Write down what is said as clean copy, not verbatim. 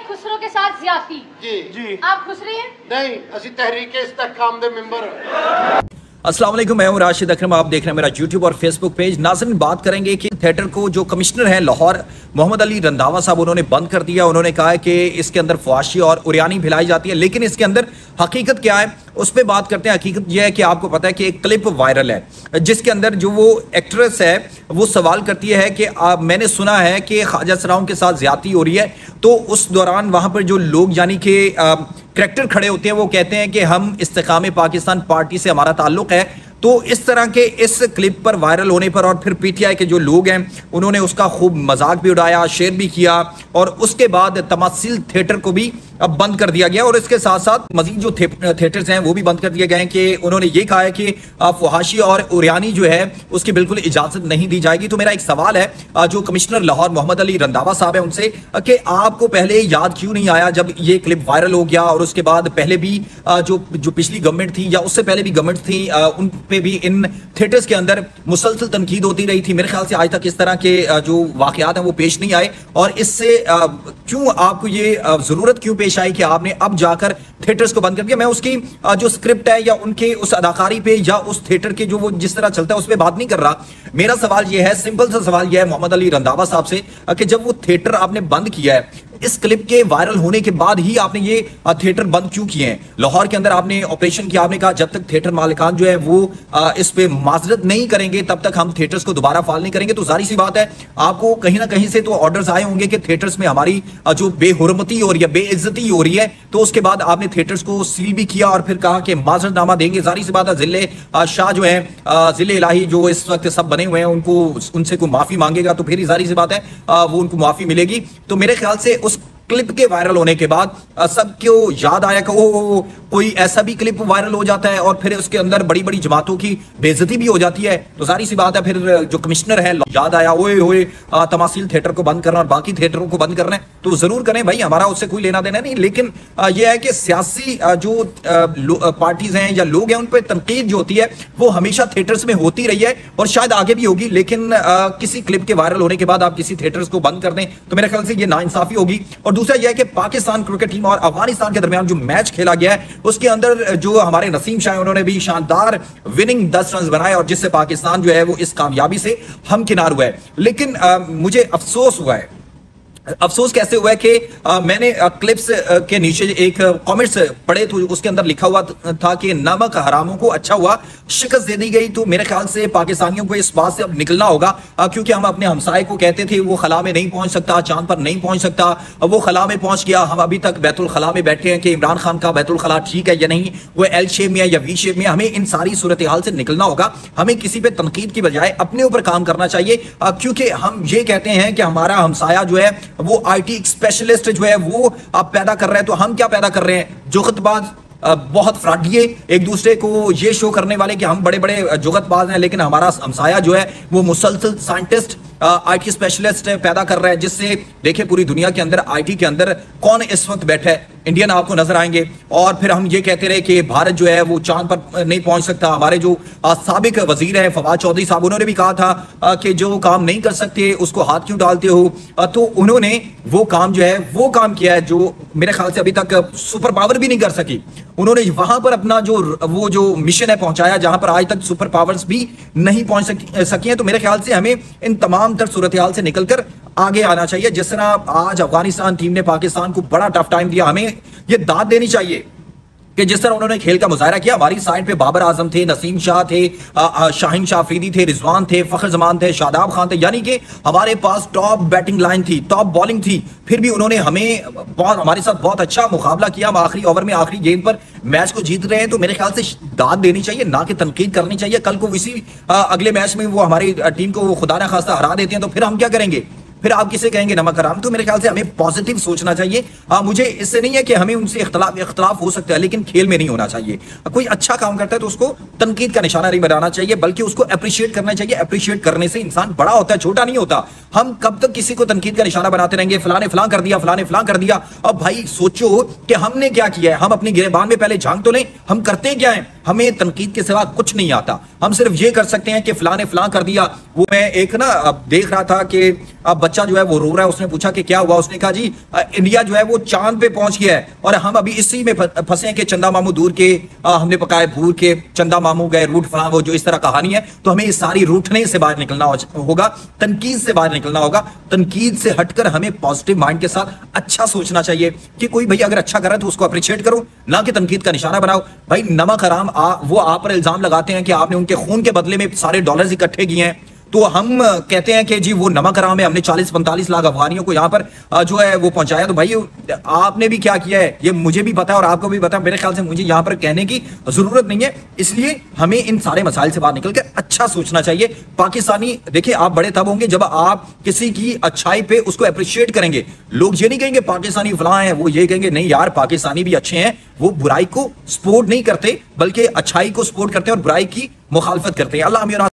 खुसरो के साथ ज्यादती। जी जी आप खुसरे हैं? नहीं, ਅਸੀਂ तहरीक इस्तेहकाम दे मेंबर। अस्सलाम वालेकुम, मैं हूं राशिद अकरम। आप देख रहे हैं मेरा यूट्यूब और फेसबुक पेज। नाज़रीन, बात करेंगे कि थिएटर को जो कमिश्नर हैं लाहौर मोहम्मद अली रंधावा साहब, उन्होंने बंद कर दिया। उन्होंने कहा है कि इसके अंदर फवाशी और उरियानी भिलाई जाती है, लेकिन इसके अंदर हकीकत क्या है उस पर बात करते हैं। हकीकत यह है कि आपको पता है कि एक क्लिप वायरल है जिसके अंदर जो वो एक्ट्रेस है वो सवाल करती है कि मैंने सुना है कि ख्वाजा सराउं के साथ ज्यादती हो रही है। तो उस दौरान वहां पर जो लोग यानी कि करैक्टर खड़े होते हैं वो कहते हैं कि हम इस्तेकाम पाकिस्तान पार्टी से हमारा ताल्लुक है। तो इस तरह के इस क्लिप पर वायरल होने पर और फिर पीटीआई के जो लोग हैं उन्होंने उसका खूब मजाक भी उड़ाया, शेयर भी किया, और उसके बाद तमासिल थिएटर को भी अब बंद कर दिया गया। और इसके साथ साथ मजीद जो थिएटर्स हैं वो भी बंद कर दिए गए हैं कि उन्होंने ये कहा है कि फहाशी और उरियानी जो है उसकी बिल्कुल इजाजत नहीं दी जाएगी। तो मेरा एक सवाल है जो कमिश्नर लाहौर मोहम्मद अली रंधावा साहब है उनसे कि आपको पहले याद क्यों नहीं आया जब ये क्लिप वायरल हो गया, और उसके बाद पहले भी जो पिछली गवर्नमेंट थी या उससे पहले भी गवर्नमेंट थी उन पे भी इन थिएटर्स के अंदर मुसलसल तनकीद होती रही थी। मेरे ख्याल से आज तक इस तरह के जो वाकयात हैं वो पेश नहीं आए, और इससे क्यों आपको ये जरूरत क्यों पेश आई कि आपने अब जाकर थिएटर्स को बंद कर दिया। मैं उसकी जो स्क्रिप्ट है या उनके उस अदाकारी पे या उस थिएटर के जो वो जिस तरह चलता है उस पर बात नहीं कर रहा। मेरा सवाल यह है, सिंपल सा सवाल यह है मोहम्मद अली रंधावा साहब से कि जब वो थिएटर आपने बंद किया है, इस क्लिप के वायरल होने के बाद ही आपने ये थिएटर बंद क्यों किए हैं? लाहौर के अंदर आपने ऑपरेशन किया, आपने कहा जब तक थिएटर मालिकान जो है वो इस पे माजरत नहीं करेंगे तब तक हम थिएटर्स को दोबारा फाल नहीं करेंगे। तो जाहिर सी बात है आपको कहीं ना कहीं से तो ऑर्डर्स आए होंगे कि थिएटर्स में हमारी जो बेहुरमती हो रही है, बेइज्जती हो रही है। तो उसके बाद आपने थिएटर्स को सील भी किया और फिर कहा कि माजरतनामा देंगे। जाहिर सी बात है जिले शाह जो है, जिले इलाही जो इस वक्त सब बने हुए हैं, उनको उनसे कोई माफी मांगेगा तो फिर ही जाहिर सी बात है वो उनको माफी मिलेगी। तो मेरे ख्याल से उस क्लिप के वायरल होने के बाद सबको याद आया कि ओ कोई ऐसा भी क्लिप वायरल हो जाता है और फिर उसके अंदर बड़ी बड़ी जमातों की बेइज्जती भी हो जाती है। तो सारी सी बात है फिर जो कमिश्नर है याद आया ओए होए तमासील थिएटर को बंद करना और बाकी थिएटरों को बंद करना है तो जरूर करें भाई, हमारा उससे कोई लेना देना नहीं। लेकिन यह है कि सियासी जो पार्टीज हैं या लोग हैं उन पर तनकीद जो होती है वो हमेशा थिएटर्स में होती रही है और शायद आगे भी होगी। लेकिन किसी क्लिप के वायरल होने के बाद आप किसी थिएटर्स को बंद कर दें तो मेरे ख्याल से ये नाइंसाफी होगी। और दूसरा यह है कि पाकिस्तान क्रिकेट टीम और अफगानिस्तान के दरमियान जो मैच खेला गया है उसके अंदर जो हमारे नसीम शाह उन्होंने भी शानदार विनिंग 10 रन बनाए और जिससे पाकिस्तान जो है वो इस कामयाबी से हमकिनार हुआ है। लेकिन मुझे अफसोस हुआ है, अफसोस कैसे हुआ है कि मैंने क्लिप्स के नीचे एक कमेंट्स पढ़े तो उसके अंदर लिखा हुआ था कि नमक हरामों को अच्छा हुआ शिकस्त दे दी गई। तो मेरे ख्याल से पाकिस्तानियों को इस बात से अब निकलना होगा क्योंकि हम अपने हमसाए को कहते थे वो खला में नहीं पहुंच सकता, चांद पर नहीं पहुंच सकता, वो खला में पहुंच गया। हम अभी तक बैतुल खला में बैठे हैं कि इमरान खान का बैतुल खला ठीक है या नहीं, वो एल शेप में है या वी शेप में। हमें इन सारी सूरत हाल से निकलना होगा। हमें किसी पे तनकीद की बजाय अपने ऊपर काम करना चाहिए क्योंकि हम ये कहते हैं कि हमारा हमसाया जो है वो आईटी स्पेशलिस्ट जो है वो आप पैदा कर रहे हैं। तो हम क्या पैदा कर रहे हैं? जुगतबाज, बहुत फ्रॉडिये, एक दूसरे को ये शो करने वाले कि हम बड़े बड़े जुगतबाज हैं, लेकिन हमारा हमसाया जो है वो मुसलसल साइंटिस्ट आईटी स्पेशलिस्ट पैदा कर रहे हैं। जिससे देखिए पूरी दुनिया के अंदर आईटी के अंदर कौन इस वक्त बैठा है, इंडियन आपको नजर आएंगे। और फिर हम ये कहते रहे कि भारत जो है वो चांद पर नहीं पहुंच सकता। हमारे जो साबिक वजीर है फवाद चौधरी साहब उन्होंने भी कहा था कि जो काम नहीं कर सकते उसको हाथ क्यों डालते हो। तो उन्होंने वो काम जो है वो काम किया है जो मेरे ख्याल से अभी तक सुपर पावर भी नहीं कर सकी। उन्होंने वहां पर अपना जो मिशन है पहुंचाया जहां पर आज तक सुपर पावर्स भी नहीं पहुंच सकी हैं। तो मेरे ख्याल से हमें इन तमाम तर सूरत हाल से निकलकर आगे आना चाहिए। जिस तरह आज अफगानिस्तान टीम ने पाकिस्तान को बड़ा टफ टाइम दिया, हमें ये दाद देनी चाहिए कि जिस तरह उन्होंने खेल का मुजाहरा किया। हमारी साइड पे बाबर आजम थे, नसीम शाह थे, शाहीन शाह अफरीदी थे, रिजवान थे, फखर जमान थे, शादाब खान थे, यानी कि हमारे पास टॉप बैटिंग लाइन थी, टॉप बॉलिंग थी। फिर भी उन्होंने हमारे साथ बहुत अच्छा मुकाबला किया। हम आखिरी ओवर में आखिरी गेंद पर मैच को जीत रहे हैं। तो मेरे ख्याल से दाद देनी चाहिए, ना कि तनकीद करनी चाहिए। कल को इसी अगले मैच में वो हमारी टीम को खुदा ना खास्ता हरा देते हैं तो फिर हम क्या करेंगे? फिर आप किसे कहेंगे नमक हराम? तो मेरे ख्याल से हमें पॉजिटिव सोचना चाहिए। मुझे इससे नहीं है कि हमें उनसे इख्तलाफ हो सकता है, लेकिन खेल में नहीं होना चाहिए। कोई अच्छा काम करता है तो उसको तनकीद का निशाना नहीं बनाना चाहिए, बल्कि उसको अप्रिशिएट करना चाहिए। अप्रिशिएट करने से इंसान बड़ा होता है, छोटा नहीं होता। हम कब तक किसी को तनकीद का निशाना बनाते रहेंगे, फलाने फलां कर दिया, फलाने फलां कर दिया। अब भाई सोचो कि हमने क्या किया है। हम अपनी गिरेबान में पहले झांक तो लें, हम करते क्या है? हमें तनकीद के सिवा कुछ नहीं आता। हम सिर्फ ये कर सकते हैं कि फलाने फलां कर दिया। वो मैं एक ना देख रहा था कि अब बच्चा जो है वो रो रहा है, उसने पूछा कि क्या हुआ, उसने कहा जी इंडिया जो है वो चांद पे पहुंच गया है और हम अभी इसी में फंसे हैं कि चंदा मामू दूर के हमने पकाए भूर के, चंदा मामू गए रूट फला, वो जो इस तरह कहानी है। तो हमें ये सारी रूठने से बाहर निकलना होगा, तनकीद से बाहर निकलना होगा। तनकीद से हटकर हमें पॉजिटिव माइंड के साथ अच्छा सोचना चाहिए कि कोई भैया अगर अच्छा कर रहा है तो उसको अप्रिशिएट करो, ना कि तनकीद का निशाना बनाओ। भाई नमक हराम वो आप पर इल्जाम लगाते हैं कि आपने उनके खून के बदले में सारे डॉलर्स इकट्ठे किए हैं, तो हम कहते हैं कि जी वो नमक हराम है, हमने 40-45 लाख अफगानियों को यहां पर जो है वो पहुंचाया। तो भाई आपने भी क्या किया है ये मुझे भी पता है और आपको भी पता है, मेरे ख्याल से मुझे यहां पर कहने की जरूरत नहीं है। इसलिए हमें इन सारे मसाइल से बाहर निकलकर अच्छा सोचना चाहिए। पाकिस्तानी देखिए आप बड़े तब होंगे जब आप किसी की अच्छाई पे उसको अप्रिशिएट करेंगे। लोग ये नहीं कहेंगे पाकिस्तानी फलां है, वो ये कहेंगे नहीं यार पाकिस्तानी भी अच्छे हैं, वो बुराई को सपोर्ट नहीं करते बल्कि अच्छाई को सपोर्ट करते हैं और बुराई की मुखालफत करते हैं। अल्लाह हमें